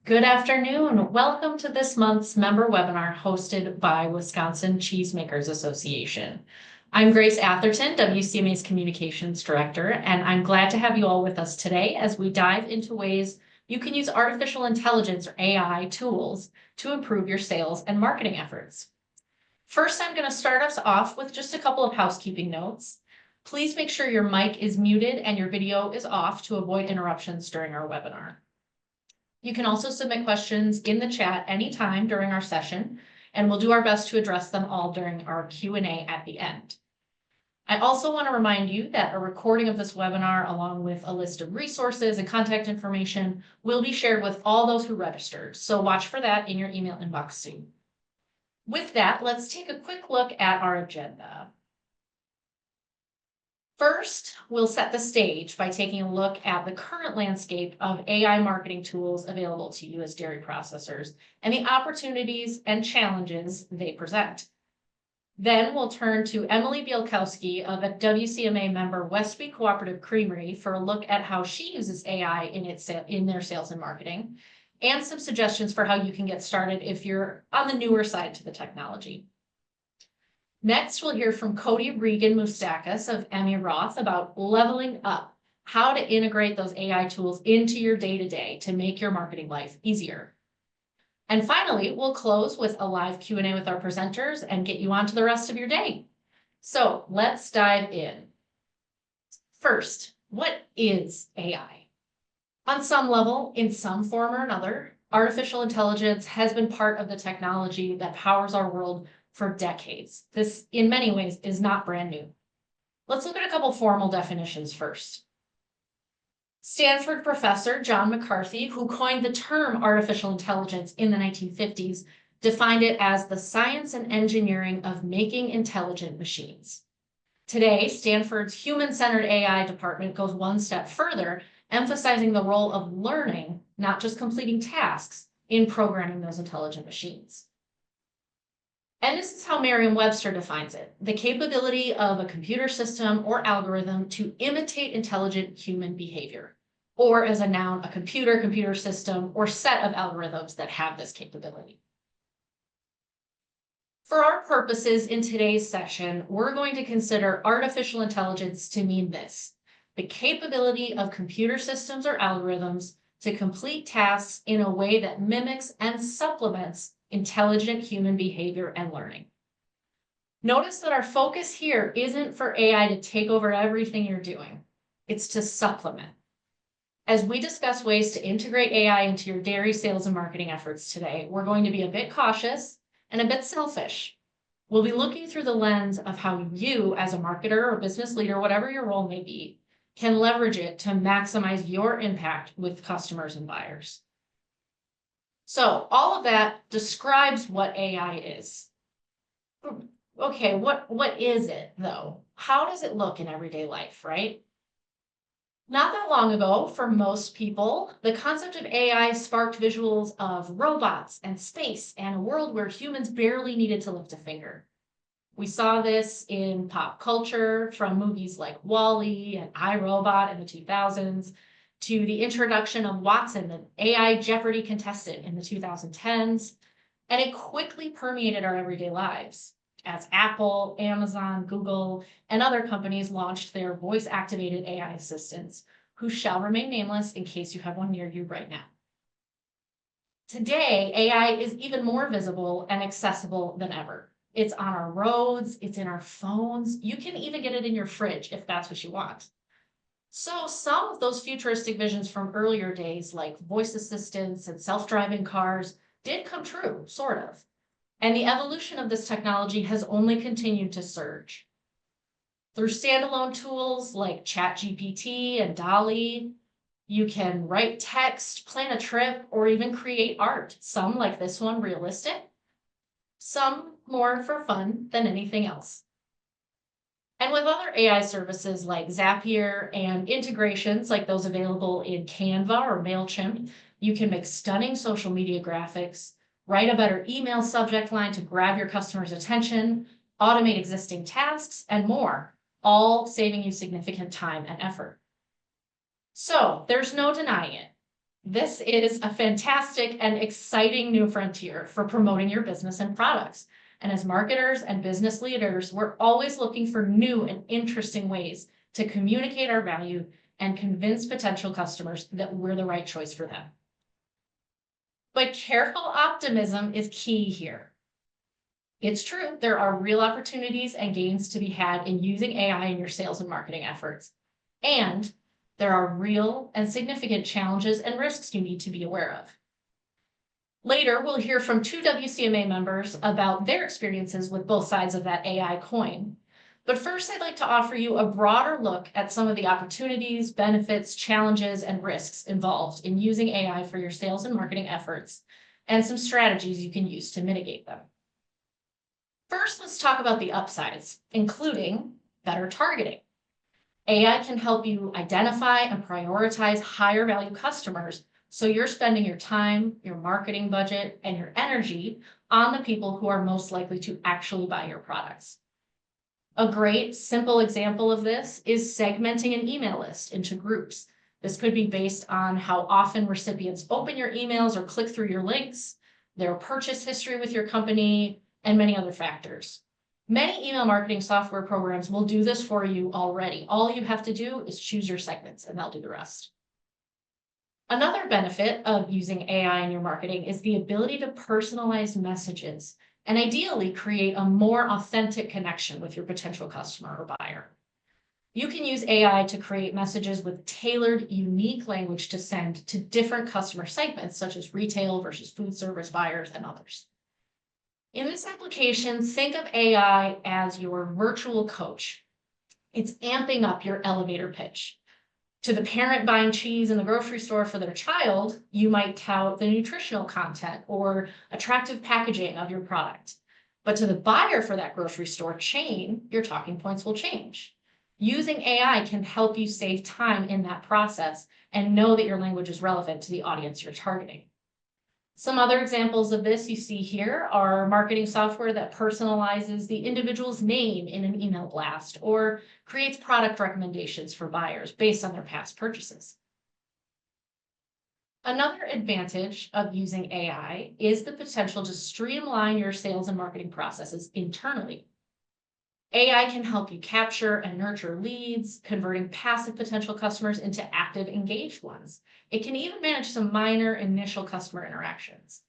Good afternoon. Welcome to this month's member webinar hosted by Wisconsin Cheesemakers Association. I'm Grace Atherton, WCMA's Communications Director, and I'm glad to have you all with us today as we dive into ways you can use artificial intelligence or AI tools to improve your sales and marketing efforts. First, I'm going to start us off with just a couple of housekeeping notes. Please make sure your mic is muted and your video is off to avoid interruptions during our webinar. You can also submit questions in the chat anytime during our session, and we'll do our best to address them all during our Q&A at the end. I also want to remind you that a recording of this webinar, along with a list of resources and contact information, will be shared with all those who registered, so watch for that in your email inbox soon. With that, let's take a quick look at our agenda. First, we'll set the stage by taking a look at the current landscape of AI marketing tools available to you as dairy processors and the opportunities and challenges they present. Then we'll turn to Emily Bielkowski of a WCMA member Westby Cooperative Creamery for a look at how she uses AI in their sales and marketing, and some suggestions for how you can get started if you're on the newer side to the technology. Next, we'll hear from Cody Regan-Moustakis of Emmy Roth about leveling up, how to integrate those AI tools into your day-to-day to make your marketing life easier. And finally, we'll close with a live Q&A with our presenters and get you on to the rest of your day. So let's dive in. First, what is AI? On some level, in some form or another, artificial intelligence has been part of the technology that powers our world for decades. This, in many ways, is not brand new. Let's look at a couple formal definitions first. Stanford professor John McCarthy, who coined the term artificial intelligence in the 1950s, defined it as the science and engineering of making intelligent machines. Today, Stanford's human-centered AI department goes one step further, emphasizing the role of learning, not just completing tasks, in programming those intelligent machines. And this is how Merriam-Webster defines it: the capability of a computer system or algorithm to imitate intelligent human behavior, or as a noun, a computer system, or set of algorithms that have this capability. For our purposes in today's session, we're going to consider artificial intelligence to mean this: the capability of computer systems or algorithms to complete tasks in a way that mimics and supplements intelligent human behavior and learning. Notice that our focus here isn't for AI to take over everything you're doing. It's to supplement. As we discuss ways to integrate AI into your dairy sales and marketing efforts today, we're going to be a bit cautious and a bit selfish. We'll be looking through the lens of how you, as a marketer or business leader, whatever your role may be, can leverage it to maximize your impact with customers and buyers. So all of that describes what AI is. Okay, what is it though? How does it look in everyday life, right? Not that long ago, for most people, the concept of AI sparked visuals of robots and space and a world where humans barely needed to lift a finger. We saw this in pop culture, from movies like WALL-E and iRobot in the 2000s, to the introduction of Watson, the AI Jeopardy contestant in the 2010s, and it quickly permeated our everyday lives as Apple, Amazon, Google, and other companies launched their voice-activated AI assistants, who shall remain nameless in case you have one near you right now. Today, AI is even more visible and accessible than ever. It's on our roads, it's in our phones. You can even get it in your fridge if that's what you want. So some of those futuristic visions from earlier days, like voice assistants and self-driving cars, did come true, sort of. And the evolution of this technology has only continued to surge. Through standalone tools like ChatGPT and DALL-E, you can write text, plan a trip, or even create art. Some, like this one, realistic. Some more for fun than anything else. And with other AI services like Zapier and integrations like those available in Canva or MailChimp, you can make stunning social media graphics, write a better email subject line to grab your customers' attention, automate existing tasks, and more, all saving you significant time and effort. So there's no denying it. This is a fantastic and exciting new frontier for promoting your business and products. And as marketers and business leaders, we're always looking for new and interesting ways to communicate our value and convince potential customers that we're the right choice for them. But careful optimism is key here. It's true, there are real opportunities and gains to be had in using AI in your sales and marketing efforts. And there are real and significant challenges and risks you need to be aware of. Later, we'll hear from 2 WCMA members about their experiences with both sides of that AI coin. But first, I'd like to offer you a broader look at some of the opportunities, benefits, challenges, and risks involved in using AI for your sales and marketing efforts, and some strategies you can use to mitigate them. First, let's talk about the upsides, including better targeting. AI can help you identify and prioritize higher value customers, so you're spending your time, your marketing budget, and your energy on the people who are most likely to actually buy your products. A great, simple example of this is segmenting an email list into groups. This could be based on how often recipients open your emails or click through your links, their purchase history with your company, and many other factors. Many email marketing software programs will do this for you already. All you have to do is choose your segments and they'll do the rest. Another benefit of using AI in your marketing is the ability to personalize messages and ideally create a more authentic connection with your potential customer or buyer. You can use AI to create messages with tailored, unique language to send to different customer segments, such as retail versus food service buyers and others. In this application, think of AI as your virtual coach. It's amping up your elevator pitch. To the parent buying cheese in the grocery store for their child, you might tout the nutritional content or attractive packaging of your product. But to the buyer for that grocery store chain, your talking points will change. Using AI can help you save time in that process and know that your language is relevant to the audience you're targeting. Some other examples of this you see here are marketing software that personalizes the individual's name in an email blast or creates product recommendations for buyers based on their past purchases. Another advantage of using AI is the potential to streamline your sales and marketing processes internally. AI can help you capture and nurture leads, converting passive potential customers into active, engaged ones. It can even manage some minor initial customer interactions.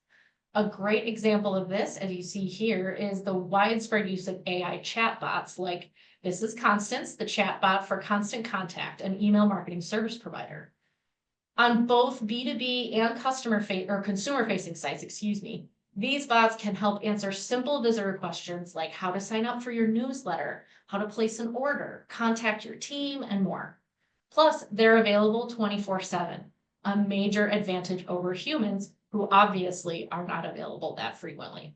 A great example of this, as you see here, is the widespread use of AI chatbots like this is Constance, the chatbot for Constant Contact, an email marketing service provider. On both B2B and consumer-facing sites, these bots can help answer simple visitor questions like how to sign up for your newsletter, how to place an order, contact your team, and more. Plus, they're available 24/7, a major advantage over humans who obviously are not available that frequently.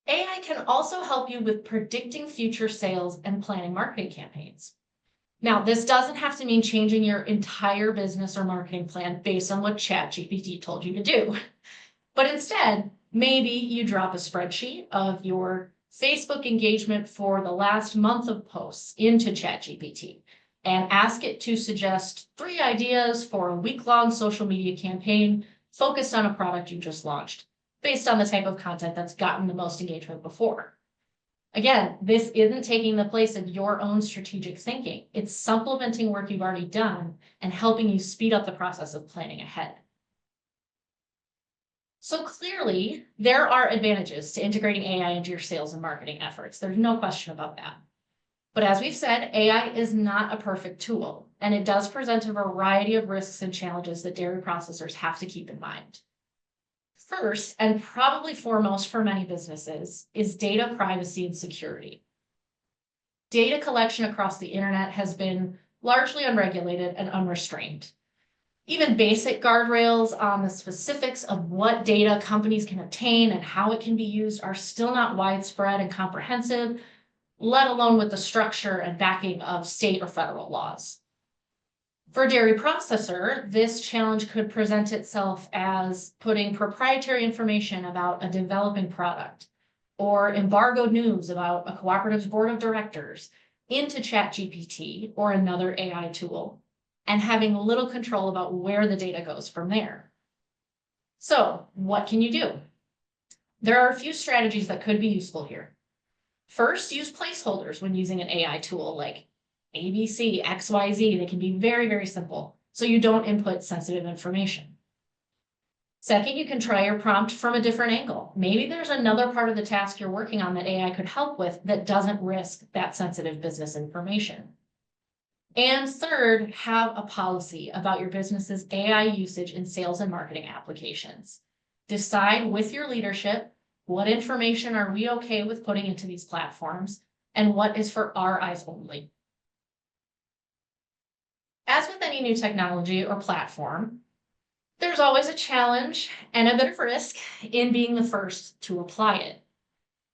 AI can also help you with predicting future sales and planning marketing campaigns. Now, this doesn't have to mean changing your entire business or marketing plan based on what ChatGPT told you to do. But instead, maybe you drop a spreadsheet of your Facebook engagement for the last month of posts into ChatGPT and ask it to suggest 3 ideas for a week-long social media campaign focused on a product you just launched, based on the type of content that's gotten the most engagement before. Again, this isn't taking the place of your own strategic thinking. It's supplementing work you've already done and helping you speed up the process of planning ahead. So clearly, there are advantages to integrating AI into your sales and marketing efforts. There's no question about that. But as we've said, AI is not a perfect tool, and it does present a variety of risks and challenges that dairy processors have to keep in mind. First, and probably foremost for many businesses, is data privacy and security. Data collection across the internet has been largely unregulated and unrestrained. Even basic guardrails on the specifics of what data companies can obtain and how it can be used are still not widespread and comprehensive, let alone with the structure and backing of state or federal laws. For a dairy processor, this challenge could present itself as putting proprietary information about a developing product or embargoed news about a cooperative's board of directors into ChatGPT or another AI tool. and having little control about where the data goes from there. So what can you do? There are a few strategies that could be useful here. First, use placeholders when using an AI tool like ABC, XYZ. They can be very, very simple, so you don't input sensitive information. Second, you can try your prompt from a different angle. Maybe there's another part of the task you're working on that AI could help with that doesn't risk that sensitive business information. And third, have a policy about your business's AI usage in sales and marketing applications. Decide with your leadership, what information are we okay with putting into these platforms and what is for our eyes only. As with any new technology or platform, there's always a challenge and a bit of risk in being the first to apply it.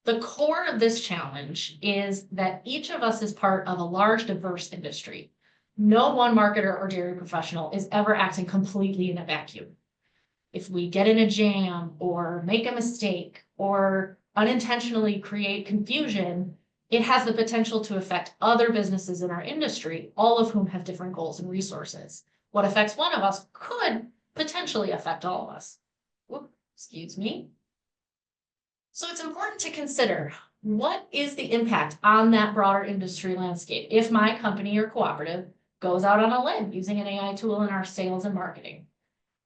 The core of this challenge is that each of us is part of a large, diverse industry. No one marketer or dairy professional is ever acting completely in a vacuum. If we get in a jam or make a mistake or unintentionally create confusion, it has the potential to affect other businesses in our industry, all of whom have different goals and resources. What affects one of us could potentially affect all of us. Oops, excuse me. So it's important to consider, what is the impact on that broader industry landscape if my company or cooperative goes out on a limb using an AI tool in our sales and marketing?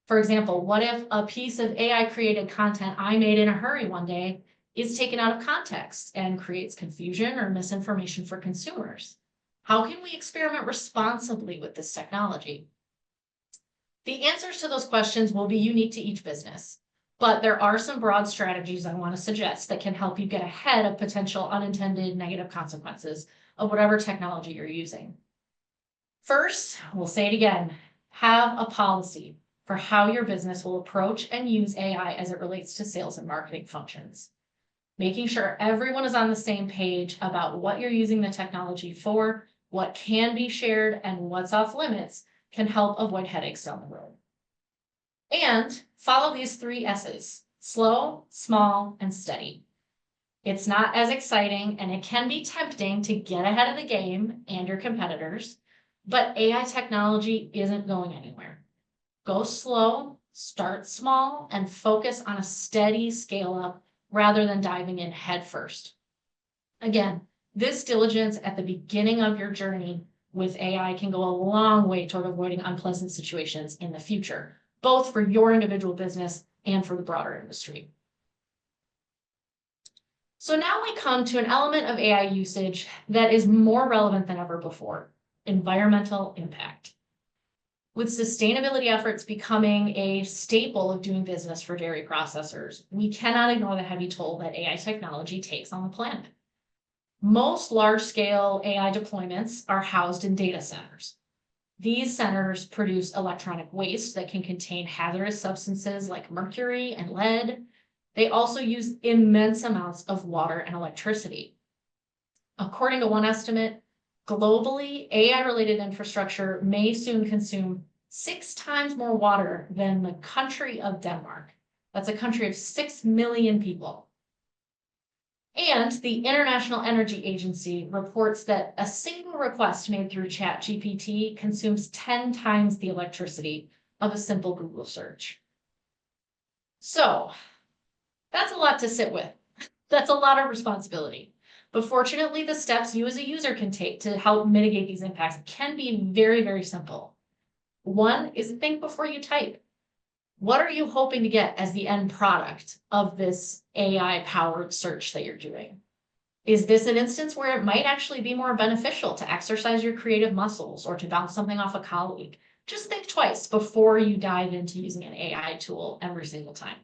For example, what if a piece of AI created content I made in a hurry one day is taken out of context and creates confusion or misinformation for consumers? How can we experiment responsibly with this technology? The answers to those questions will be unique to each business, but there are some broad strategies I want to suggest that can help you get ahead of potential unintended negative consequences of whatever technology you're using. First, we'll say it again, have a policy for how your business will approach and use AI as it relates to sales and marketing functions. Making sure everyone is on the same page about what you're using the technology for, what can be shared, and what's off limits can help avoid headaches down the road. And follow these 3 S's: slow, small, and steady. It's not as exciting and it can be tempting to get ahead of the game and your competitors, but AI technology isn't going anywhere. Go slow, start small, and focus on a steady scale up rather than diving in head first. Again, this diligence at the beginning of your journey with AI can go a long way toward avoiding unpleasant situations in the future, both for your individual business and for the broader industry. So now we come to an element of AI usage that is more relevant than ever before: environmental impact. With sustainability efforts becoming a staple of doing business for dairy processors, we cannot ignore the heavy toll that AI technology takes on the planet. Most large-scale AI deployments are housed in data centers. These centers produce electronic waste that can contain hazardous substances like mercury and lead. They also use immense amounts of water and electricity. According to one estimate, globally, AI-related infrastructure may soon consume 6 times more water than the country of Denmark. That's a country of 6 million people. And the International Energy Agency reports that a single request made through ChatGPT consumes 10 times the electricity of a simple Google search. So that's a lot to sit with. That's a lot of responsibility. But fortunately, the steps you as a user can take to help mitigate these impacts can be very, very simple. One is think before you type. What are you hoping to get as the end product of this AI-powered search that you're doing? Is this an instance where it might actually be more beneficial to exercise your creative muscles or to bounce something off a colleague? Just think twice before you dive into using an AI tool every single time.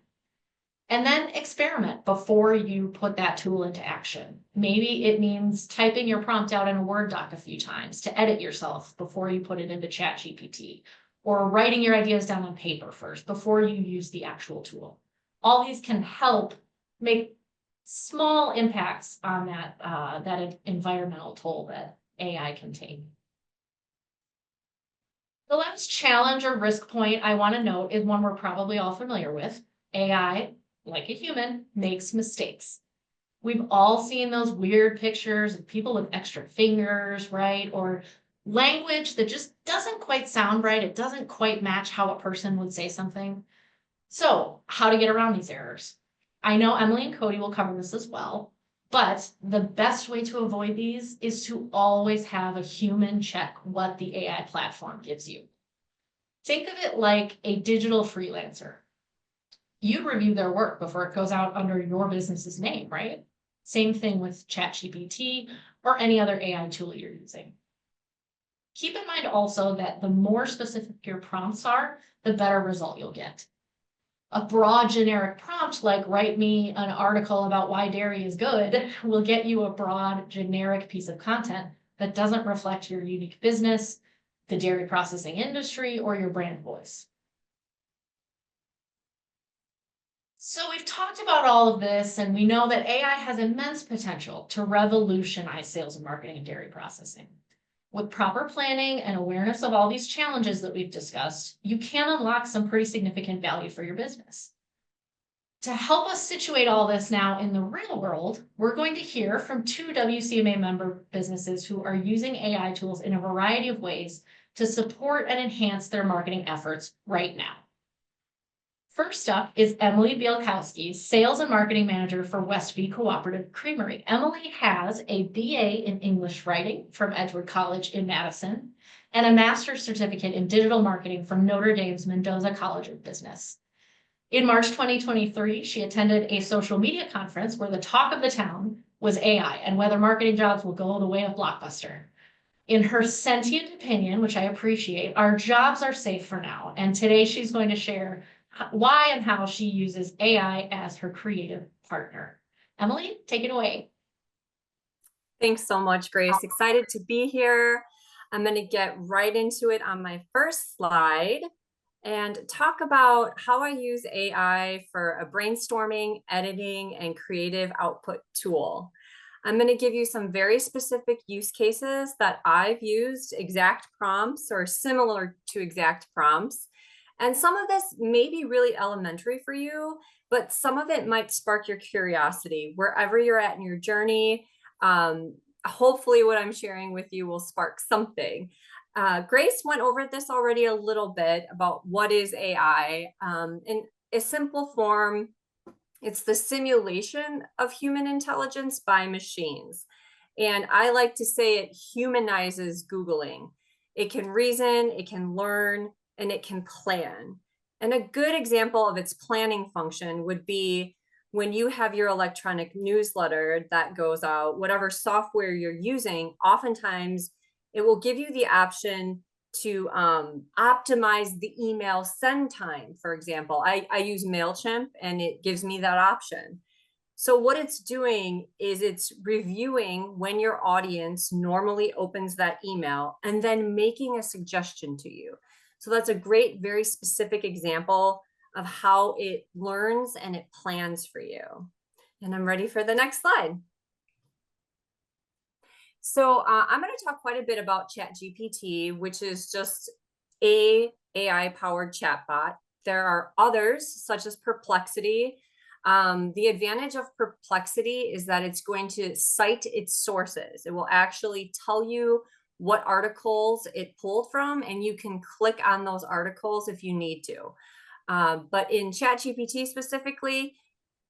And then experiment before you put that tool into action. Maybe it means typing your prompt out in a Word doc a few times to edit yourself before you put it into ChatGPT, or writing your ideas down on paper first before you use the actual tool. All these can help make small impacts on that environmental toll that AI can take. The last challenge or risk point I want to note is one we're probably all familiar with. AI, like a human, makes mistakes. We've all seen those weird pictures of people with extra fingers, right? Or language that just doesn't quite sound right. It doesn't quite match how a person would say something. So, how to get around these errors? I know Emily and Cody will cover this as well, but the best way to avoid these is to always have a human check what the AI platform gives you. Think of it like a digital freelancer. You review their work before it goes out under your business's name, right? Same thing with ChatGPT or any other AI tool you're using. Keep in mind also that the more specific your prompts are, the better result you'll get. A broad generic prompt like write me an article about why dairy is good will get you a broad generic piece of content that doesn't reflect your unique business, the dairy processing industry, or your brand voice. So we've talked about all of this, and we know that AI has immense potential to revolutionize sales and marketing in dairy processing. With proper planning and awareness of all these challenges that we've discussed, you can unlock some pretty significant value for your business. To help us situate all this now in the real world, we're going to hear from two WCMA member businesses who are using AI tools in a variety of ways to support and enhance their marketing efforts right now. First up is Emily Bielkowski, Sales and Marketing Manager for Westby Cooperative Creamery. Emily has a BA in English Writing from Edgewood College in Madison and a master's certificate in digital marketing from Notre Dame's Mendoza College of Business. In March 2023, she attended a social media conference where the talk of the town was AI and whether marketing jobs will go the way of Blockbuster. In her sentient opinion, which I appreciate, our jobs are safe for now. And today she's going to share why and how she uses AI as her creative partner. Emily, take it away. Thanks so much, Grace. Excited to be here. I'm going to get right into it on my first slide and talk about how I use AI for a brainstorming, editing, and creative output tool. I'm going to give you some very specific use cases that I've used exact prompts or similar to exact prompts. And some of this may be really elementary for you, but some of it might spark your curiosity wherever you're at in your journey. Hopefully what I'm sharing with you will spark something. Grace went over this already a little bit about what is AI. In a simple form, it's the simulation of human intelligence by machines. And I like to say it humanizes Googling. It can reason, it can learn, and it can plan. And a good example of its planning function would be when you have your electronic newsletter that goes out, whatever software you're using, oftentimes it will give you the option to optimize the email send time, for example. I use MailChimp and it gives me that option. So what it's doing is it's reviewing when your audience normally opens that email and then making a suggestion to you. So that's a great, very specific example of how it learns and it plans for you. And I'm ready for the next slide. So I'm going to talk quite a bit about ChatGPT, which is just a AI-powered chatbot. There are others, such as Perplexity. The advantage of Perplexity is that it's going to cite its sources. It will actually tell you what articles it pulled from, and you can click on those articles if you need to. But in ChatGPT specifically,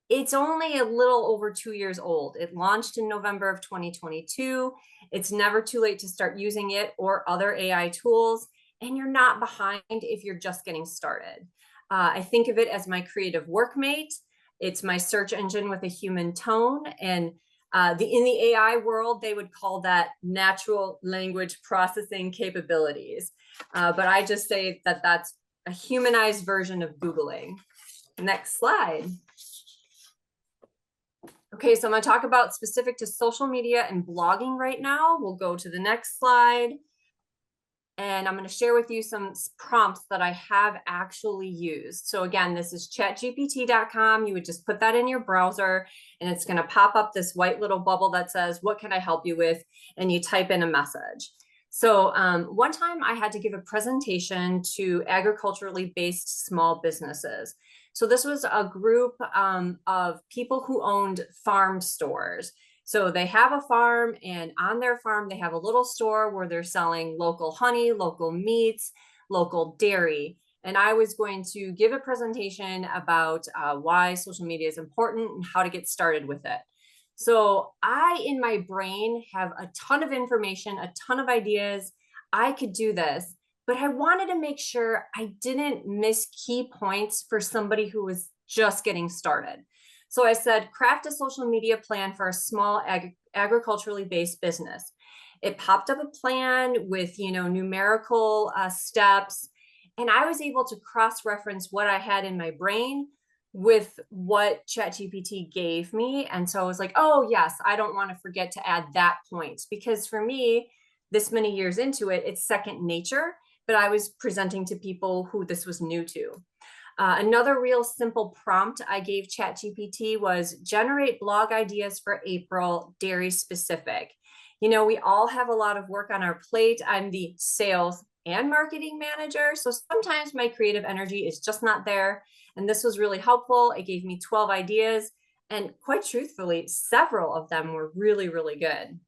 it's only a little over 2 years old. It launched in November of 2022. It's never too late to start using it or other AI tools, and you're not behind if you're just getting started. I think of it as my creative workmate. It's my search engine with a human tone, and in the AI world, they would call that natural language processing capabilities. But I just say that that's a humanized version of Googling. Next slide. Okay, so I'm going to talk about specific to social media and blogging right now. We'll go to the next slide. And I'm going to share with you some prompts that I have actually used. So again, this is chatgpt.com. You would just put that in your browser and it's going to pop up this white little bubble that says, what can I help you with? And you type in a message. So one time I had to give a presentation to agriculturally based small businesses. So this was a group of people who owned farm stores. So they have a farm, and on their farm, they have a little store where they're selling local honey, local meats, local dairy. And I was going to give a presentation about why social media is important and how to get started with it. So I, in my brain, have a ton of information, a ton of ideas. I could do this, but I wanted to make sure I didn't miss key points for somebody who was just getting started. So I said, craft a social media plan for a small agriculturally based business. It popped up a plan with, numerical steps, and I was able to cross-reference what I had in my brain with what ChatGPT gave me. And so I was like, oh yes, I don't want to forget to add that point, because for me, this many years into it, it's second nature, but I was presenting to people who this was new to. Another real simple prompt I gave ChatGPT was generate blog ideas for April, dairy specific. We all have a lot of work on our plate. I'm the sales and marketing manager, so sometimes my creative energy is just not there. And this was really helpful. It gave me 12 ideas, and quite truthfully, several of them were really, really good.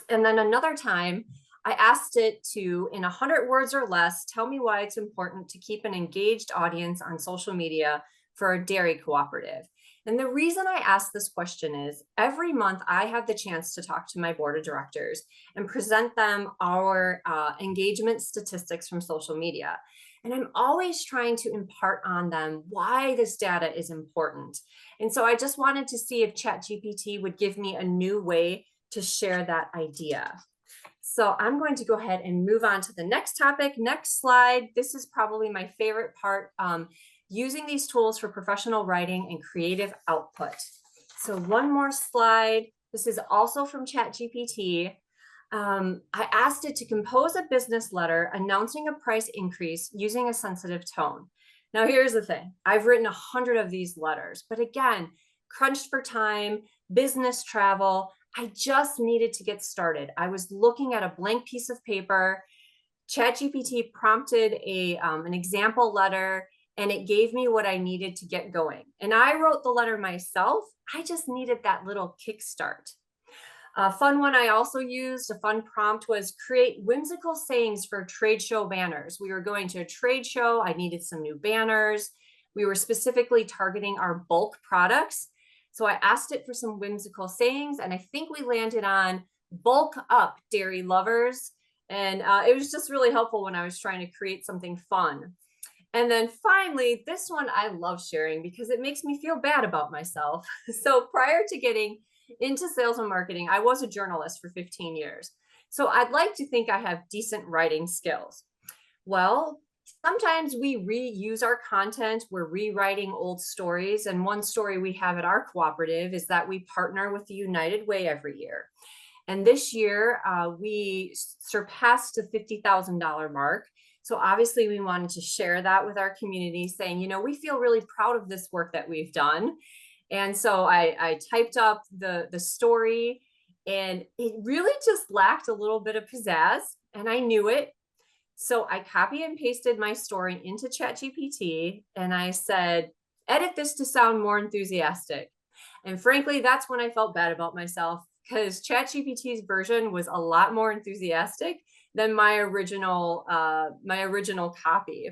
And then another time, I asked it to, in 100 words or less, tell me why it's important to keep an engaged audience on social media for a dairy cooperative. And the reason I asked this question is every month I have the chance to talk to my board of directors and present them our engagement statistics from social media. And I'm always trying to impart on them why this data is important. And so I just wanted to see if ChatGPT would give me a new way to share that idea. So I'm going to go ahead and move on to the next topic. Next slide. This is probably my favorite part, using these tools for professional writing and creative output. So one more slide. This is also from ChatGPT. I asked it to compose a business letter announcing a price increase using a sensitive tone. Now, here's the thing. I've written 100 of these letters, but again, crunched for time, business travel, I just needed to get started. I was looking at a blank piece of paper. ChatGPT prompted an example letter, and it gave me what I needed to get going. And I wrote the letter myself. I just needed that little kickstart. A fun one I also used, a fun prompt, was create whimsical sayings for trade show banners. We were going to a trade show. I needed some new banners. We were specifically targeting our bulk products. So I asked it for some whimsical sayings, and I think we landed on bulk up, dairy lovers. And it was just really helpful when I was trying to create something fun. And then finally, this one I love sharing because it makes me feel bad about myself. So prior to getting into sales and marketing, I was a journalist for 15 years. So I'd like to think I have decent writing skills. Well, sometimes we reuse our content. We're rewriting old stories. And one story we have at our cooperative is that we partner with the United Way every year. And this year, we surpassed the $50,000 mark. So obviously, we wanted to share that with our community, saying, we feel really proud of this work that we've done. And so I typed up the story, and it really just lacked a little bit of pizzazz, and I knew it. So I copy and pasted my story into ChatGPT, and I said, edit this to sound more enthusiastic. And frankly, that's when I felt bad about myself, because ChatGPT's version was a lot more enthusiastic than my original copy.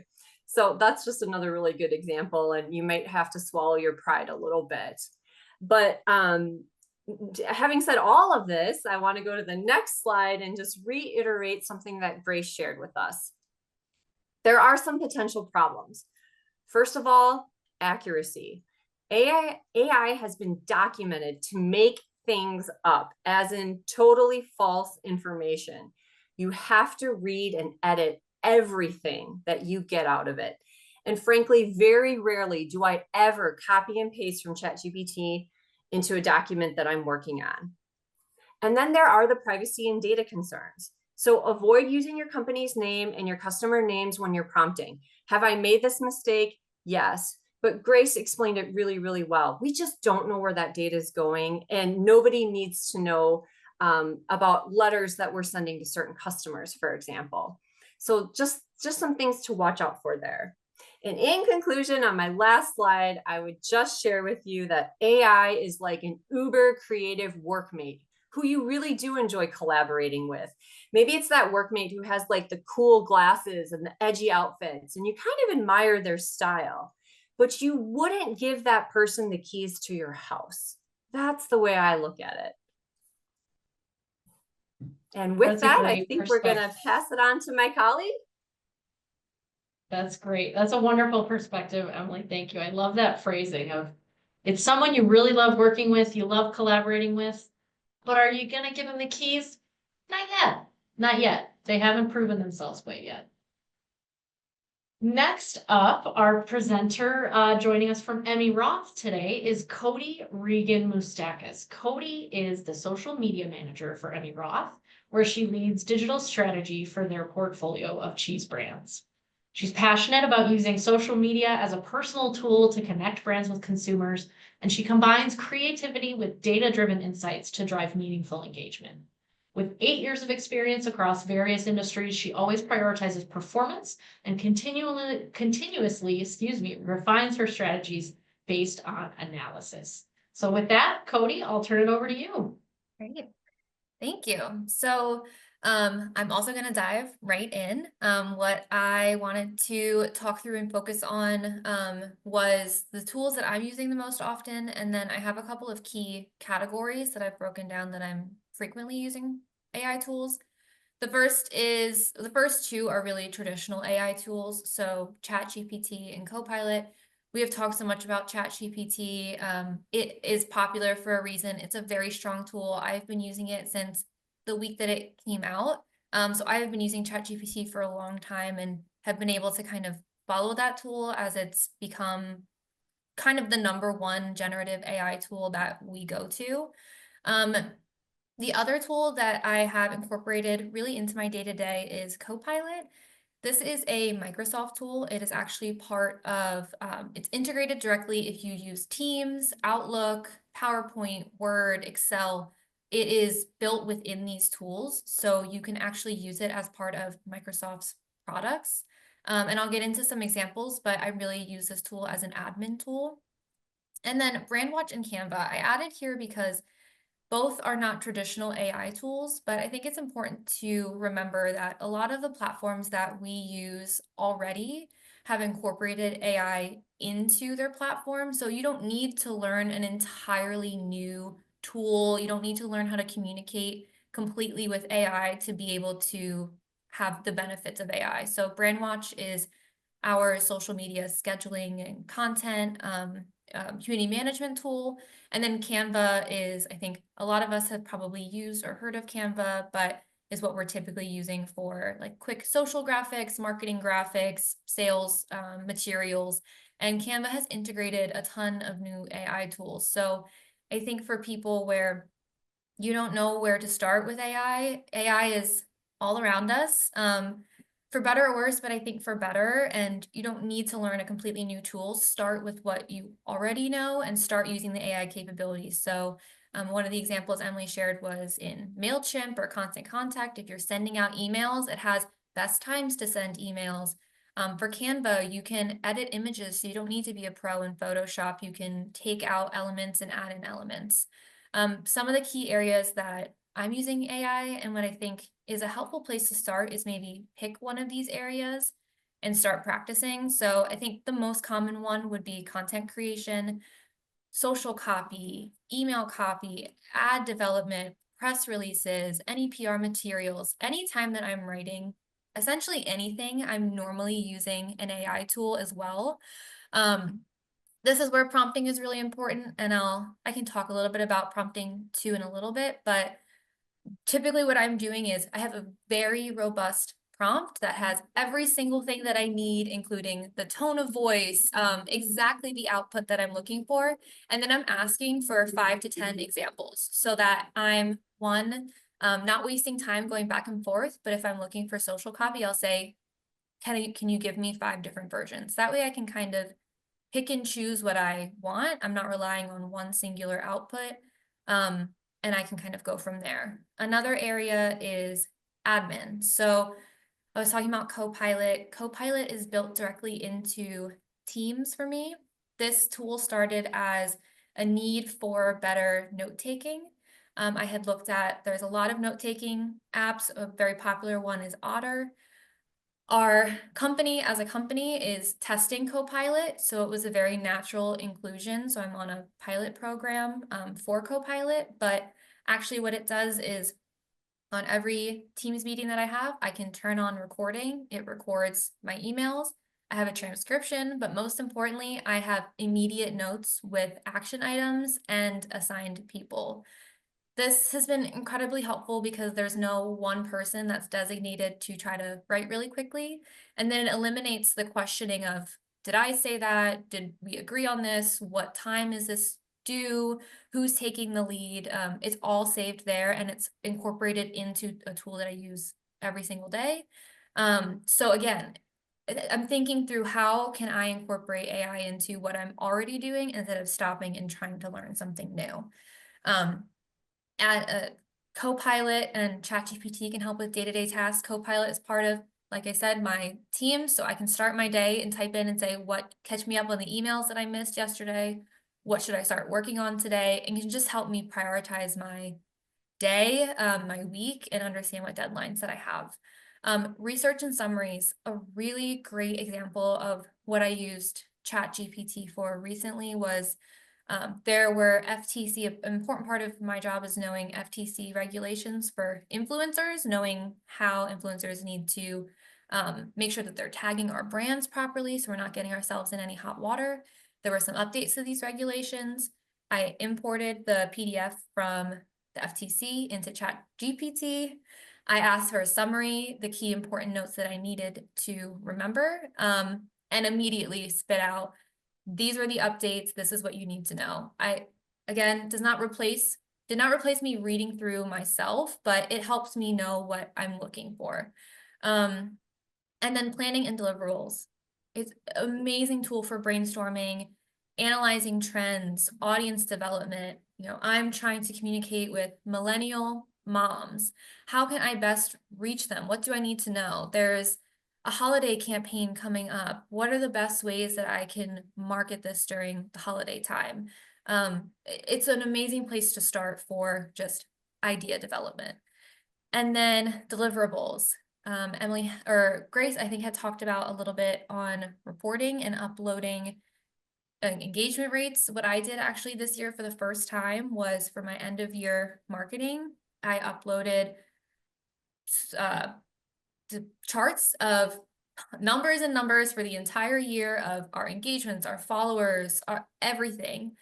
So that's just another really good example, and you might have to swallow your pride a little bit. But having said all of this, I want to go to the next slide and just reiterate something that Grace shared with us. There are some potential problems. First of all, accuracy. AI has been documented to make things up, as in totally false information. You have to read and edit everything that you get out of it. And frankly, very rarely do I ever copy and paste from ChatGPT into a document that I'm working on. And then there are the privacy and data concerns. So avoid using your company's name and your customer names when you're prompting. Have I made this mistake? Yes. But Grace explained it really, really well. We just don't know where that data is going, and nobody needs to know about letters that we're sending to certain customers, for example. So just some things to watch out for there. And in conclusion, on my last slide, I would just share with you that AI is like an uber creative workmate who you really do enjoy collaborating with. Maybe it's that workmate who has like the cool glasses and the edgy outfits, and you kind of admire their style, but you wouldn't give that person the keys to your house. That's the way I look at it. And with That's a that, I great think we're going to perspective. pass it on to my colleague. That's great. That's a wonderful perspective, Emily. Thank you. I love that phrasing of it's someone you really love working with, you love collaborating with, but are you gonna give them the keys? Not yet. Not yet. They haven't proven themselves quite yet. Next up, our presenter joining us from Emmy Roth today is Cody Regan Moustakis. Cody is the social media manager for Emmy Roth, where she leads digital strategy for their portfolio of cheese brands. She's passionate about using social media as a personal tool to connect brands with consumers, and she combines creativity with data-driven insights to drive meaningful engagement. With 8 years of experience across various industries, she always prioritizes performance and continuously, refines her strategies based on analysis. So with that, Cody, I'll turn it over to you. Great. Thank you. So I'm also going to dive right in. What I wanted to talk through and focus on was the tools that I'm using the most often. And then I have a couple of key categories that I've broken down that I'm frequently using AI tools. The first two are really traditional AI tools. So ChatGPT and Copilot. We have talked so much about ChatGPT. It is popular for a reason. It's a very strong tool. I've been using it since the week that it came out. So I have been using ChatGPT for a long time and have been able to kind of follow that tool as it's become kind of the #1 generative AI tool that we go to. The other tool that I have incorporated really into my day-to-day is Copilot. This is a Microsoft tool. It is actually part of, it's integrated directly if you use Teams, Outlook, PowerPoint, Word, Excel. It is built within these tools, so you can actually use it as part of Microsoft's products. And I'll get into some examples, but I really use this tool as an admin tool. And then BrandWatch and Canva, I added here because both are not traditional AI tools, but I think it's important to remember that a lot of the platforms that we use already have incorporated AI into their platform. So you don't need to learn an entirely new tool. You don't need to learn how to communicate completely with AI to be able to have the benefits of AI. So BrandWatch is our social media scheduling and content community management tool. And then Canva is, I think a lot of us have probably used or heard of Canva, but is what we're typically using for like quick social graphics, marketing graphics, sales materials. And Canva has integrated a ton of new AI tools. So I think for people where you don't know where to start with AI, AI is all around us. For better or worse, but I think for better, and you don't need to learn a completely new tool. Start with what you already know and start using the AI capabilities. So one of the examples Emily shared was in MailChimp or Constant Contact. If you're sending out emails, it has best times to send emails. For Canva, you can edit images, so you don't need to be a pro in Photoshop. You can take out elements and add in elements. Some of the key areas that I'm using AI and what I think is a helpful place to start is maybe pick one of these areas and start practicing. So I think the most common one would be content creation, social copy, email copy, ad development, press releases, any PR materials. Anytime that I'm writing essentially anything, I'm normally using an AI tool as well. This is where prompting is really important, and I can talk a little bit about prompting too in a little bit, but typically what I'm doing is I have a very robust prompt that has every single thing that I need, including the tone of voice, exactly the output that I'm looking for. And then I'm asking for 5 to 10 examples so that I'm not wasting time going back and forth. But if I'm looking for social copy, I'll say, can you give me 5 different versions? That way I can kind of pick and choose what I want. I'm not relying on one singular output. And I can kind of go from there. Another area is admin. So I was talking about Copilot. Copilot is built directly into Teams for me. This tool started as a need for better note-taking. I had looked at, there's a lot of note-taking apps. A very popular one is Otter. Our company as a company is testing Copilot, so it was a very natural inclusion. So I'm on a pilot program for Copilot, but actually what it does is on every Teams meeting that I have, I can turn on recording. It records my emails. I have a transcription, but most importantly, I have immediate notes with action items and assigned people. This has been incredibly helpful because there's no one person that's designated to try to write really quickly. And then it eliminates the questioning of, did I say that? Did we agree on this? What time is this due? Who's taking the lead? It's all saved there and it's incorporated into a tool that I use every single day. So again, I'm thinking through how can I incorporate AI into what I'm already doing instead of stopping and trying to learn something new. At a Copilot and ChatGPT can help with day-to-day tasks. Copilot is part of, like I said, my team, so I can start my day and type in and say, what, catch me up on the emails that I missed yesterday, what should I start working on today, and can just help me prioritize my day, my week, and understand what deadlines that I have. Research and summaries, a really great example of what I used ChatGPT for recently was there were FTC, an important part of my job is knowing FTC regulations for influencers, knowing how influencers need to make sure that they're tagging our brands properly so we're not getting ourselves in any hot water. There were some updates to these regulations. I imported the PDF from the FTC into ChatGPT. I asked for a summary, the key important notes that I needed to remember, and immediately spit out, these were the updates, this is what you need to know. Again, did not replace me reading through myself, but it helps me know what I'm looking for. And then planning and deliverables. It's an amazing tool for brainstorming, analyzing trends, audience development. You know, I'm trying to communicate with millennial moms. How can I best reach them? What do I need to know? There's a holiday campaign coming up. What are the best ways that I can market this during the holiday time? It's an amazing place to start for just idea development. And then deliverables. Emily or Grace, I think, had talked about a little bit on reporting and uploading engagement rates. What I did actually this year for the first time was for my end of year marketing, I uploaded the charts of numbers and numbers for the entire year of our engagements, our followers, our everything,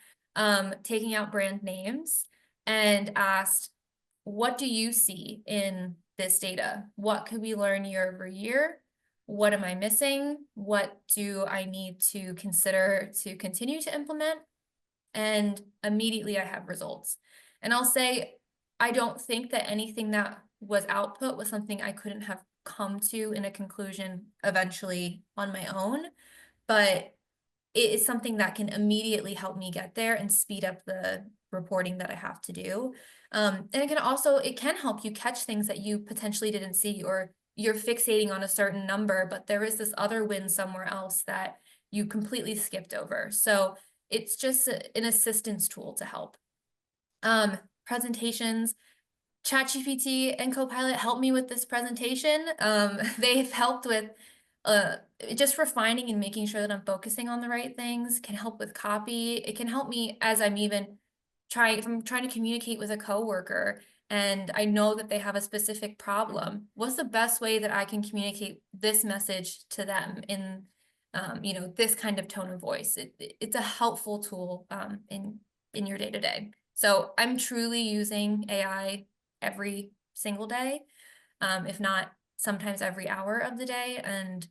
taking out brand names and asked, what do you see in this data? What could we learn year over year? What am I missing? What do I need to consider to continue to implement? And immediately I have results. And I'll say, I don't think that anything that was output was something I couldn't have come to in a conclusion eventually on my own, but it is something that can immediately help me get there and speed up the reporting that I have to do. And it can help you catch things that you potentially didn't see, or you're fixating on a certain number, but there is this other win somewhere else that you completely skipped over. So it's just an assistance tool to help. Presentations, ChatGPT and Copilot helped me with this presentation. They've helped with just refining and making sure that I'm focusing on the right things, can help with copy. It can help me as I'm if I'm trying to communicate with a coworker and I know that they have a specific problem. What's the best way that I can communicate this message to them in this kind of tone of voice? It's a helpful tool in your day-to-day. So I'm truly using AI every single day, if not sometimes every hour of the day. And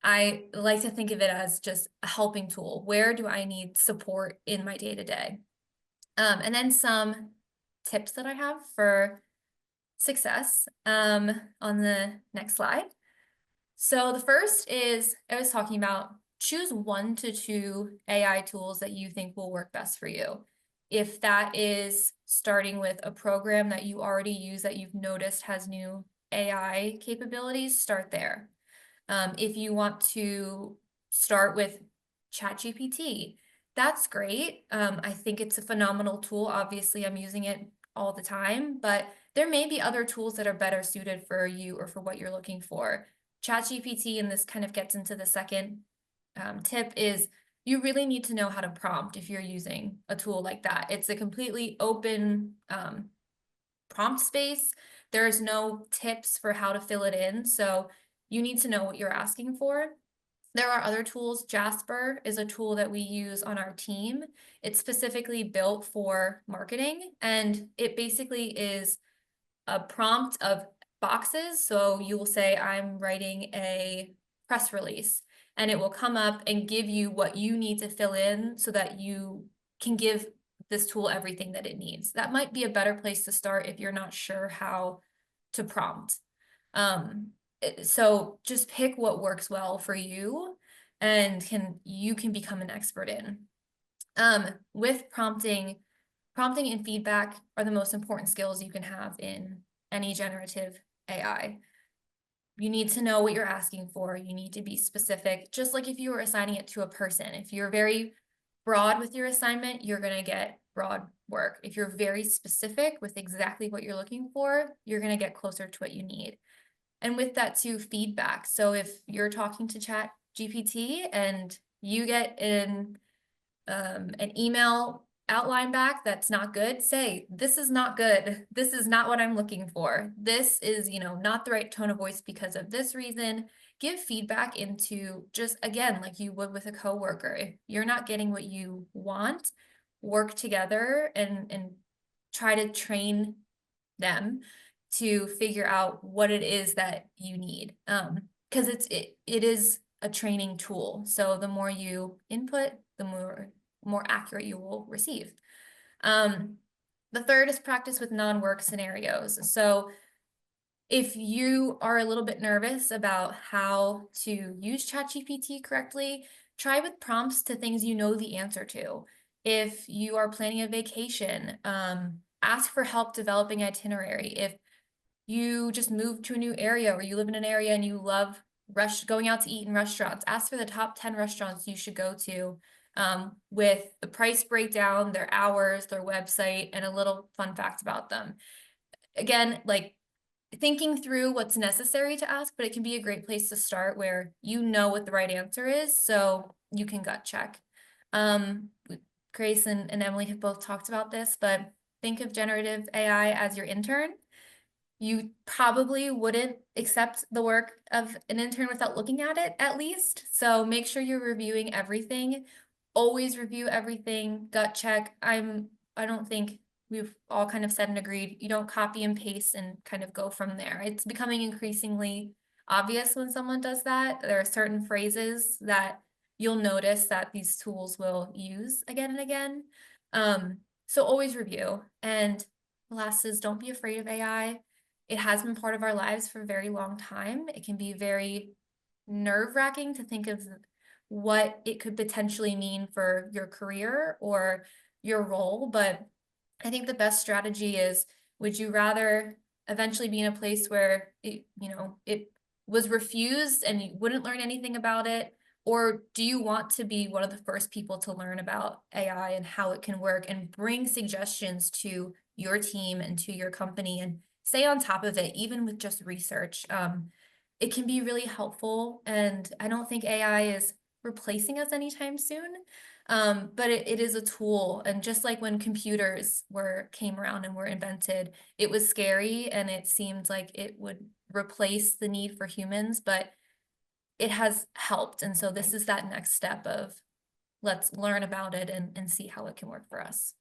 I like to think of it as just a helping tool. Where do I need support in my day-to-day? And then some tips that I have for success on the next slide. So the first is, I was talking about, choose 1 to 2 AI tools that you think will work best for you. If that is starting with a program that you already use that you've noticed has new AI capabilities, start there. If you want to start with ChatGPT, that's great. I think it's a phenomenal tool. Obviously, I'm using it all the time, but there may be other tools that are better suited for you or for what you're looking for. ChatGPT, and this kind of gets into the second tip, is you really need to know how to prompt if you're using a tool like that. It's a completely open prompt space. There's no tips for how to fill it in, so you need to know what you're asking for. There are other tools. Jasper is a tool that we use on our team. It's specifically built for marketing, and it basically is a prompt of boxes. So you will say, I'm writing a press release, and it will come up and give you what you need to fill in so that you can give this tool everything that it needs. That might be a better place to start if you're not sure how to prompt. So just pick what works well for you and you can become an expert in. With prompting and feedback are the most important skills you can have in any generative AI. You need to know what you're asking for. You need to be specific, just like if you were assigning it to a person. If you're very broad with your assignment, you're going to get broad work. If you're very specific with exactly what you're looking for, you're going to get closer to what you need. And with that too, feedback. So if you're talking to ChatGPT and you get an email outline back that's not good, say, this is not good. This is not what I'm looking for. This is, not the right tone of voice because of this reason. Give feedback into, just again, like you would with a coworker. If you're not getting what you want, work together and try to train them to figure out what it is that you need. Because it is a training tool. So the more you input, the more accurate you will receive. The third is practice with non-work scenarios. So if you are a little bit nervous about how to use ChatGPT correctly, try with prompts to things you know the answer to. If you are planning a vacation, ask for help developing itinerary. If you just moved to a new area or you live in an area and you love going out to eat in restaurants, ask for the top 10 restaurants you should go to with the price breakdown, their hours, their website, and a little fun fact about them. Again, like thinking through what's necessary to ask, but it can be a great place to start where you know what the right answer is, so you can gut check. Grace and Emily have both talked about this, but think of generative AI as your intern. You probably wouldn't accept the work of an intern without looking at it, at least. So make sure you're reviewing everything. Always review everything, gut check. I don't think we've all kind of said and agreed, you don't copy and paste and kind of go from there. It's becoming increasingly obvious when someone does that. There are certain phrases that you'll notice that these tools will use again and again. So always review. And the last is, don't be afraid of AI. It has been part of our lives for a very long time. It can be very nerve-wracking to think of what it could potentially mean for your career or your role, but I think the best strategy is, would you rather eventually be in a place where it was refused and you wouldn't learn anything about it? Or do you want to be one of the first people to learn about AI and how it can work and bring suggestions to your team and to your company and stay on top of it, even with just research? It can be really helpful, and I don't think AI is replacing us anytime soon. But it is a tool, and just like when computers came around and were invented, it was scary and it seemed like it would replace the need for humans, but it has helped. And so this is that next step of let's learn about it and see how it can work for us.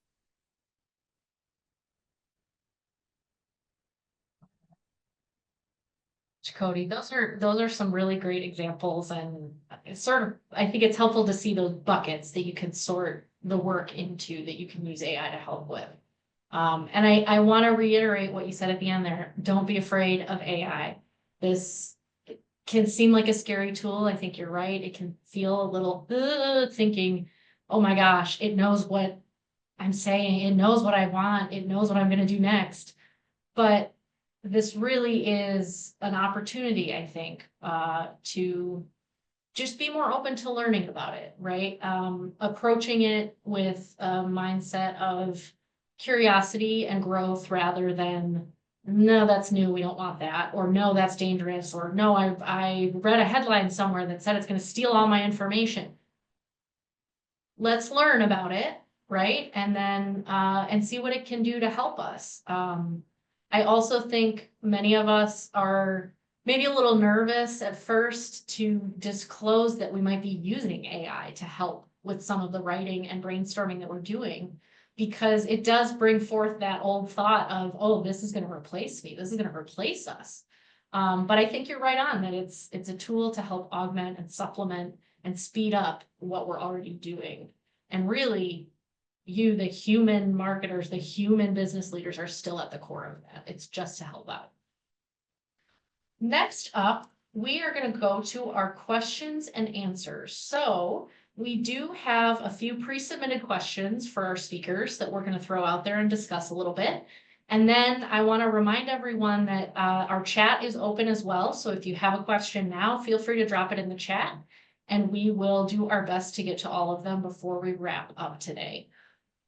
Cody, those are some really great examples, and it's I think it's helpful to see those buckets that you can sort the work into that you can use AI to help with. And I want to reiterate what you said at the end there. Don't be afraid of AI. This can seem like a scary tool. I think you're right. It can feel a little thinking, oh my gosh, it knows what I'm saying. It knows what I want. It knows what I'm going to do next. But this really is an opportunity, I think, to just be more open to learning about it, right? Approaching it with a mindset of curiosity and growth rather than, no, that's new, we don't want that, or no, that's dangerous, or no, I read a headline somewhere that said it's going to steal all my information. Let's learn about it, right? And then and see what it can do to help us. I also think many of us are maybe a little nervous at first to disclose that we might be using AI to help with some of the writing and brainstorming that we're doing, because it does bring forth that old thought of, oh, this is going to replace me. This is going to replace us. But I think you're right on that it's a tool to help augment and supplement and speed up what we're already doing. And really, you, the human marketers, the human business leaders, are still at the core of that. It's just to help out. Next up, we are going to go to our questions and answers. So we do have a few pre-submitted questions for our speakers that we're going to throw out there and discuss a little bit. And then I want to remind everyone that our chat is open as well. So if you have a question now, feel free to drop it in the chat, and we will do our best to get to all of them before we wrap up today.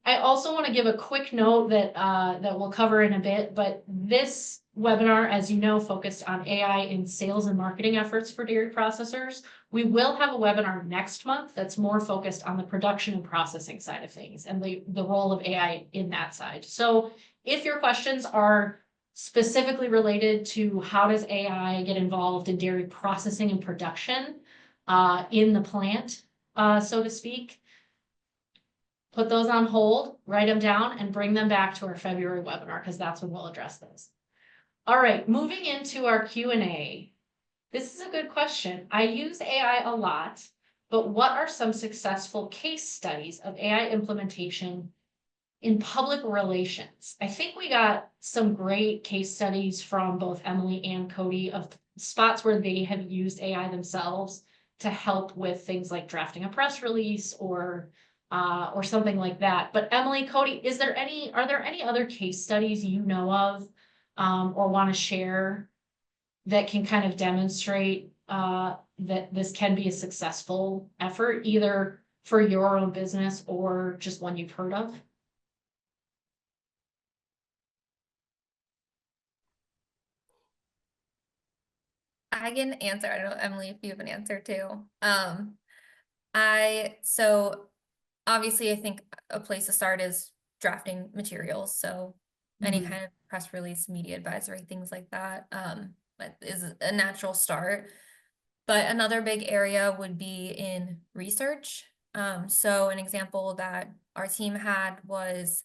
I also want to give a quick note that that we'll cover in a bit, but this webinar, as you know, focused on AI in sales and marketing efforts for dairy processors. We will have a webinar next month that's more focused on the production and processing side of things and the role of AI in that side. So if your questions are specifically related to how does AI get involved in dairy processing and production in the plant, so to speak, put those on hold, write them down, and bring them back to our February webinar, because that's when we'll address those. All right, moving into our Q&A. This is a good question. I use AI a lot, but what are some successful case studies of AI implementation in public relations? I think we got some great case studies from both Emily and Cody of spots where they have used AI themselves to help with things like drafting a press release or something like that. But Emily, Cody, are there any other case studies you know of or want to share that can kind of demonstrate that this can be a successful effort, either for your own business or just one you've heard of? I can answer. I don't know, Emily, if you have an answer too. So obviously I think a place to start is drafting materials. So any kind of press release, media advisory, things like that, is a natural start. But another big area would be in research. So an example that our team had was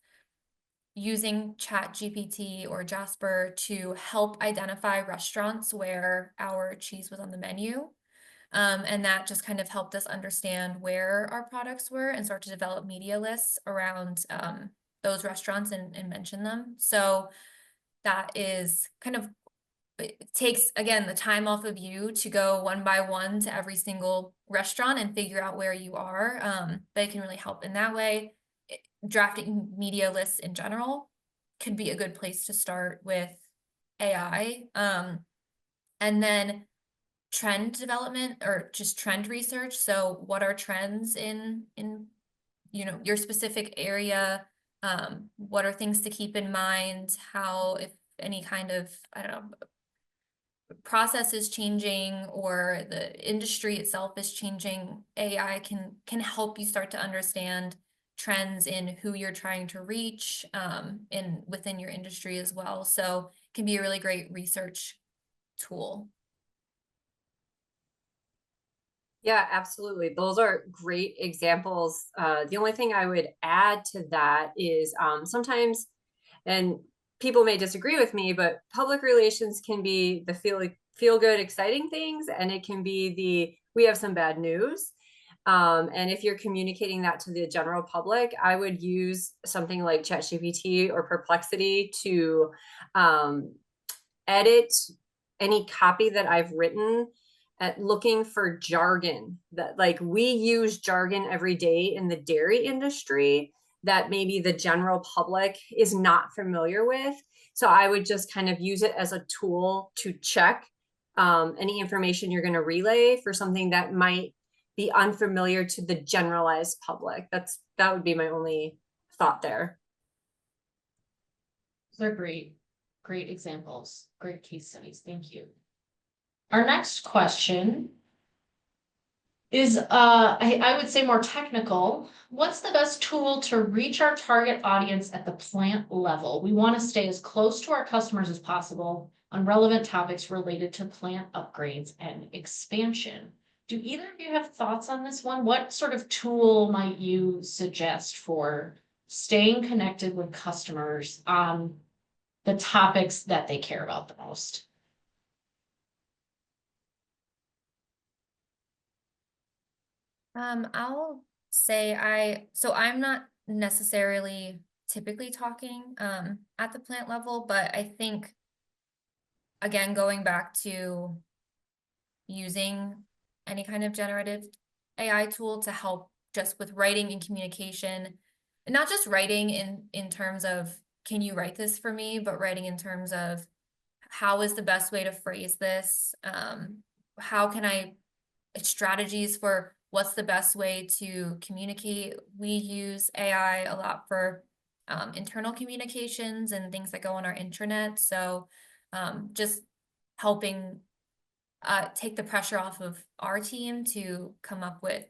using ChatGPT or Jasper to help identify restaurants where our cheese was on the menu. And that just kind of helped us understand where our products were and start to develop media lists around those restaurants and mention them. So that is kind of, it takes, again, the time off of you to go one by one to every single restaurant and figure out where you are. But it can really help in that way. Drafting media lists in general could be a good place to start with AI. And then trend development or just trend research. So what are trends in your specific area? What are things to keep in mind? How, if any kind of, I don't know, process is changing or the industry itself is changing, AI can help you start to understand trends in who you're trying to reach within your industry as well. So it can be a really great research tool. Yeah, absolutely. Those are great examples. The only thing I would add to that is sometimes, and people may disagree with me, but public relations can be the feel good, exciting things, and it can be we have some bad news. And if you're communicating that to the general public, I would use something like ChatGPT or Perplexity to edit any copy that I've written at looking for jargon that, like, we use jargon every day in the dairy industry that maybe the general public is not familiar with. So I would just kind of use it as a tool to check any information you're going to relay for something that might be unfamiliar to the generalized public. That would be my only thought there. Those are great examples, great case studies. Thank you. Our next question is, I would say more technical. What's the best tool to reach our target audience at the plant level? We want to stay as close to our customers as possible on relevant topics related to plant upgrades and expansion. Do either of you have thoughts on this one? What sort of tool might you suggest for staying connected with customers on the topics that they care about the most? I'll say I'm not necessarily typically talking at the plant level, but I think, again, going back to using any kind of generative AI tool to help just with writing and communication, and not just writing in terms of, can you write this for me, but writing in terms of, how is the best way to phrase this? How can I strategies for what's the best way to communicate? We use AI a lot for internal communications and things that go on our intranet. So just helping take the pressure off of our team to come up with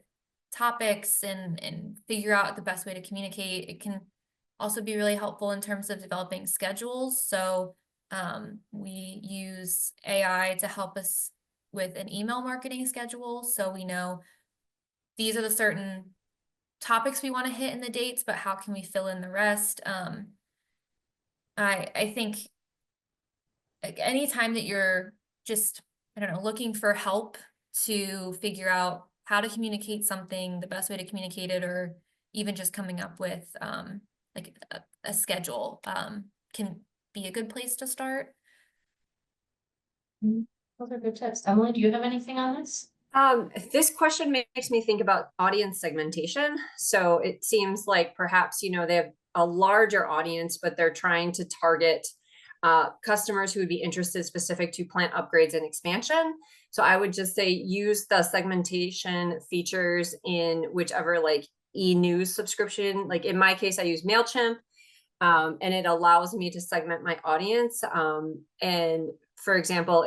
topics and figure out the best way to communicate. It can also be really helpful in terms of developing schedules. So we use AI to help us with an email marketing schedule. So we know these are the certain topics we want to hit in the dates, but how can we fill in the rest? I think anytime that you're just, I don't know, looking for help to figure out how to communicate something, the best way to communicate it, or even just coming up with like a schedule can be a good place to start. Those are good tips. Emily, do you have anything on this? This question makes me think about audience segmentation. So it seems like perhaps, they have a larger audience, but they're trying to target customers who would be interested specific to plant upgrades and expansion. So I would just say use the segmentation features in whichever like e-news subscription. Like in my case, I use MailChimp, and it allows me to segment my audience. And for example,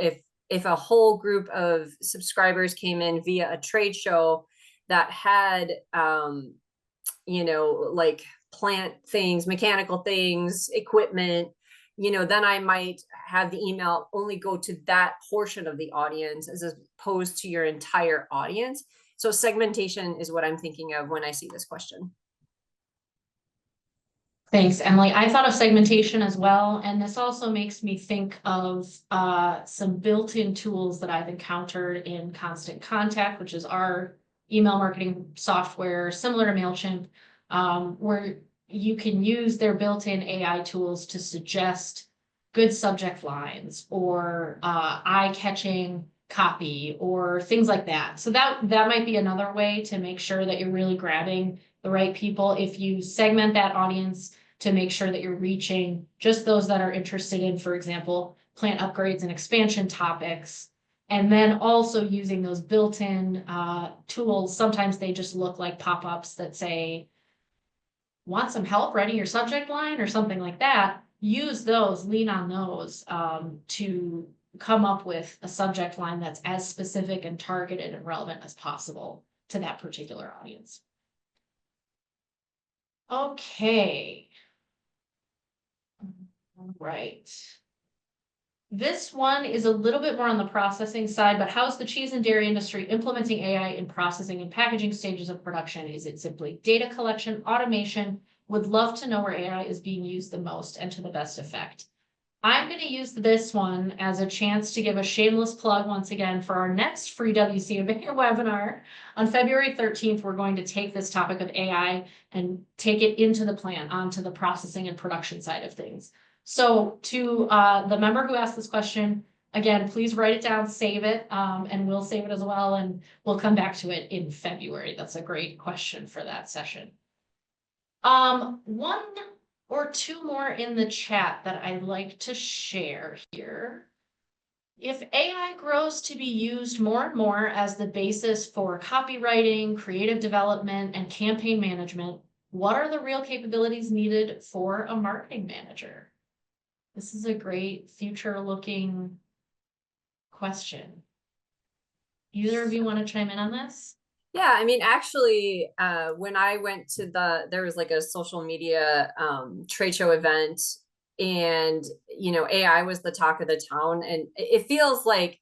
if a whole group of subscribers came in via a trade show that had, like plant things, mechanical things, equipment, then I might have the email only go to that portion of the audience as opposed to your entire audience. So segmentation is what I'm thinking of when I see this question. Thanks, Emily. I thought of segmentation as well, and this also makes me think of some built-in tools that I've encountered in Constant Contact, which is our email marketing software, similar to MailChimp, where you can use their built-in AI tools to suggest good subject lines or eye-catching copy or things like that. So that might be another way to make sure that you're really grabbing the right people. If you segment that audience to make sure that you're reaching just those that are interested in, for example, plant upgrades and expansion topics, and then also using those built-in tools. Sometimes they just look like pop-ups that say, want some help writing your subject line or something like that. Use those, lean on those to come up with a subject line that's as specific and targeted and relevant as possible to that particular audience. Okay. All right. This one is a little bit more on the processing side, but how's the cheese and dairy industry implementing AI in processing and packaging stages of production? Is it simply data collection, automation? Would love to know where AI is being used the most and to the best effect. I'm going to use this one as a chance to give a shameless plug once again for our next free WCMA webinar. On February 13th, we're going to take this topic of AI and take it into the plant, onto the processing and production side of things. So to the member who asked this question, again, please write it down, save it, and we'll save it as well, and we'll come back to it in February. That's a great question for that session. One or two more in the chat that I'd like to share here. If AI grows to be used more and more as the basis for copywriting, creative development, and campaign management, what are the real capabilities needed for a marketing manager? This is a great future-looking question. Either of you want to chime in on this? Yeah, I mean, actually, when I went to there was like a social media trade show event, and AI was the talk of the town, and it feels like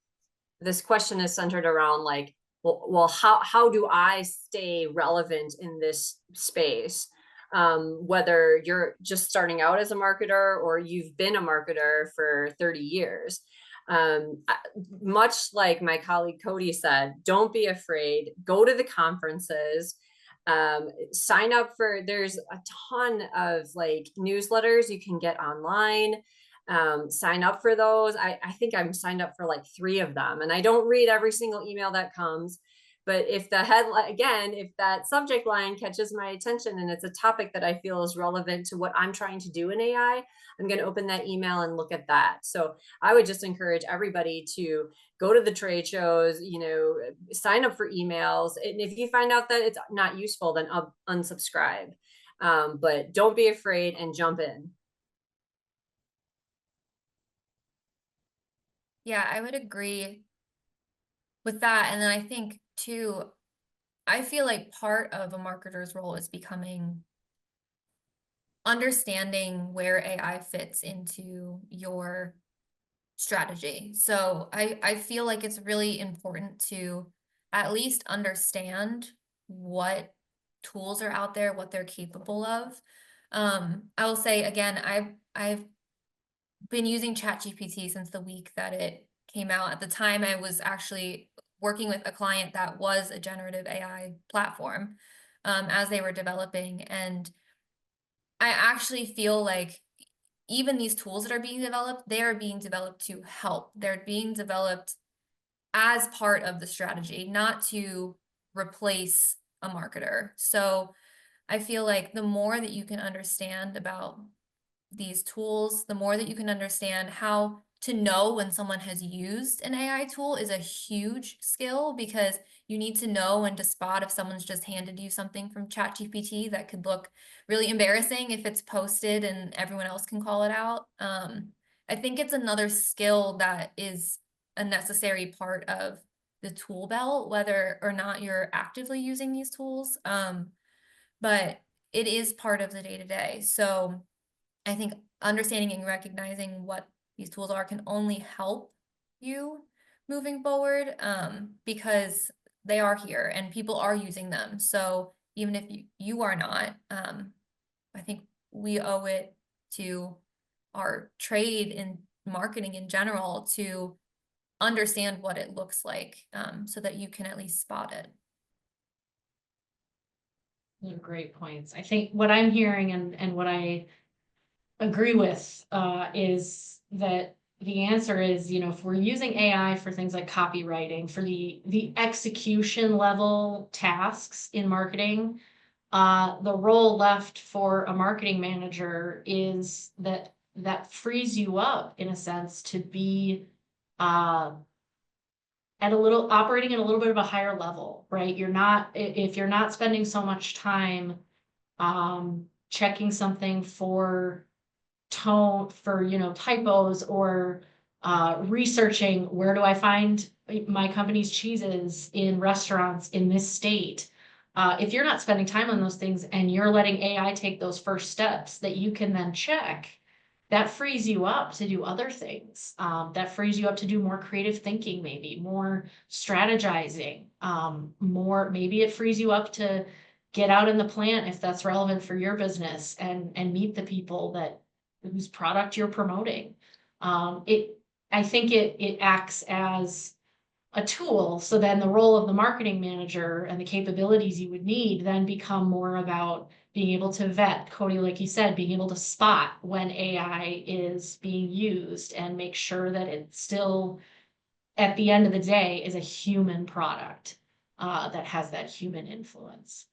this question is centered around like, well, how do I stay relevant in this space? Whether you're just starting out as a marketer or you've been a marketer for 30 years. Much like my colleague Cody said, don't be afraid, go to the conferences, sign up for, there's a ton of like newsletters you can get online. Sign up for those. I think I'm signed up for like 3 of them, and I don't read every single email that comes. But if the headline, again, if that subject line catches my attention and it's a topic that I feel is relevant to what I'm trying to do in AI, I'm going to open that email and look at that. So I would just encourage everybody to go to the trade shows, sign up for emails. And if you find out that it's not useful, then unsubscribe. But don't be afraid and jump in. Yeah, I would agree with that. And then I think too, I feel like part of a marketer's role is understanding where AI fits into your strategy. So I feel like it's really important to at least understand what tools are out there, what they're capable of. I will say again, I've been using ChatGPT since the week that it came out. At the time, I was actually working with a client that was a generative AI platform as they were developing. And I actually feel like even these tools that are being developed, they are being developed to help. They're being developed as part of the strategy, not to replace a marketer. So I feel like the more that you can understand about these tools, the more that you can understand how to know when someone has used an AI tool is a huge skill, because you need to know when to spot if someone's just handed you something from ChatGPT that could look really embarrassing if it's posted and everyone else can call it out. I think it's another skill that is a necessary part of the tool belt, whether or not you're actively using these tools. But it is part of the day-to-day. So I think understanding and recognizing what these tools are can only help you moving forward, because they are here and people are using them. So even if you are not, I think we owe it to our trade in marketing in general to understand what it looks like, so that you can at least spot it. Those are great points. I think what I'm hearing and what I agree with is that the answer is, if we're using AI for things like copywriting, for the execution level tasks in marketing, the role left for a marketing manager is that frees you up in a sense to be operating at a little bit of a higher level, right? If you're not spending so much time checking something for typos, or researching where do I find my company's cheeses in restaurants in this state. If you're not spending time on those things and you're letting AI take those first steps that you can then check, that frees you up to do other things. That frees you up to do more creative thinking, maybe more strategizing, maybe it frees you up to get out in the plant if that's relevant for your business, and meet the people whose product you're promoting. I think it acts as a tool. So then the role of the marketing manager and the capabilities you would need then become more about being able to vet, Cody, like you said, being able to spot when AI is being used and make sure that it still, at the end of the day, is a human product that has that human influence.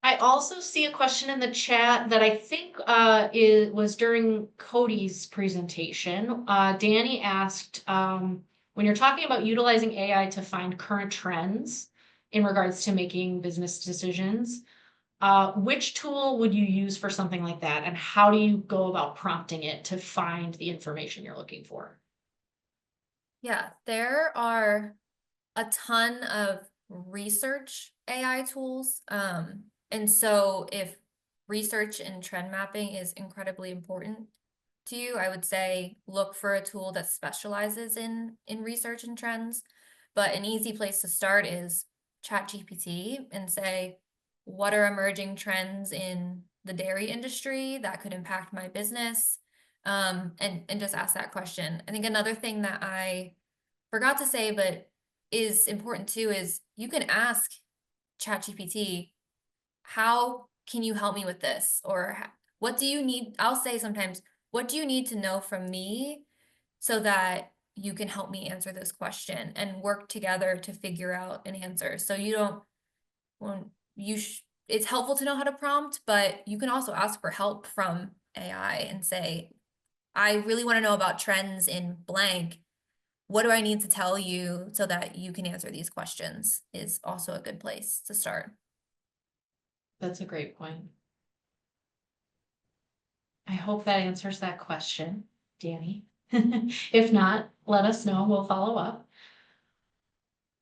I also see a question in the chat that I think was during Cody's presentation. Danny asked, when you're talking about utilizing AI to find current trends in regards to making business decisions, which tool would you use for something like that? And how do you go about prompting it to find the information you're looking for? Yeah, there are a ton of research AI tools. And so if research and trend mapping is incredibly important to you, I would say look for a tool that specializes in research and trends. But an easy place to start is ChatGPT and say, what are emerging trends in the dairy industry that could impact my business? And just ask that question. I think another thing that I forgot to say, but is important too, is you can ask ChatGPT, how can you help me with this? Or what do you need? I'll say sometimes, what do you need to know from me so that you can help me answer this question, and work together to figure out an answer. So you don't, well, it's helpful to know how to prompt, but you can also ask for help from AI and say, I really want to know about trends in blank. What do I need to tell you so that you can answer these questions, is also a good place to start. That's a great point. I hope that answers that question, Danny. If not, let us know, we'll follow up.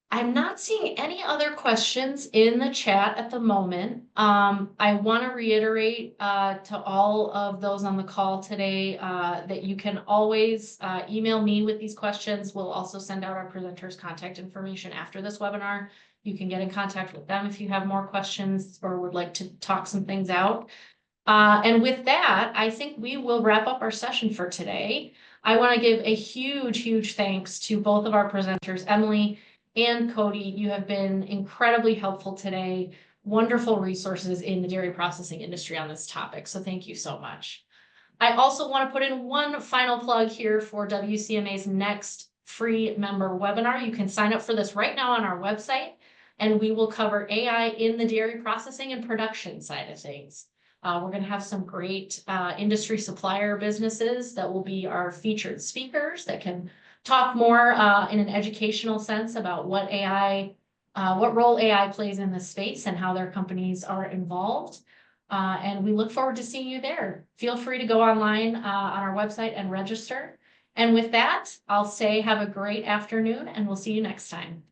I'm not seeing any other questions in the chat at the moment. I want to reiterate to all of those on the call today that you can always email me with these questions. We'll also send out our presenters' contact information after this webinar. You can get in contact with them if you have more questions or would like to talk some things out. And with that, I think we will wrap up our session for today. I want to give a huge, huge thanks to both of our presenters, Emily and Cody. You have been incredibly helpful today. Wonderful resources in the dairy processing industry on this topic. So thank you so much. I also want to put in one final plug here for WCMA's next free member webinar. You can sign up for this right now on our website, and we will cover AI in the dairy processing and production side of things. We're going to have some great industry supplier businesses that will be our featured speakers that can talk more in an educational sense about what role AI plays in this space and how their companies are involved. And we look forward to seeing you there. Feel free to go online on our website and register. And with that, I'll say have a great afternoon, and we'll see you next time.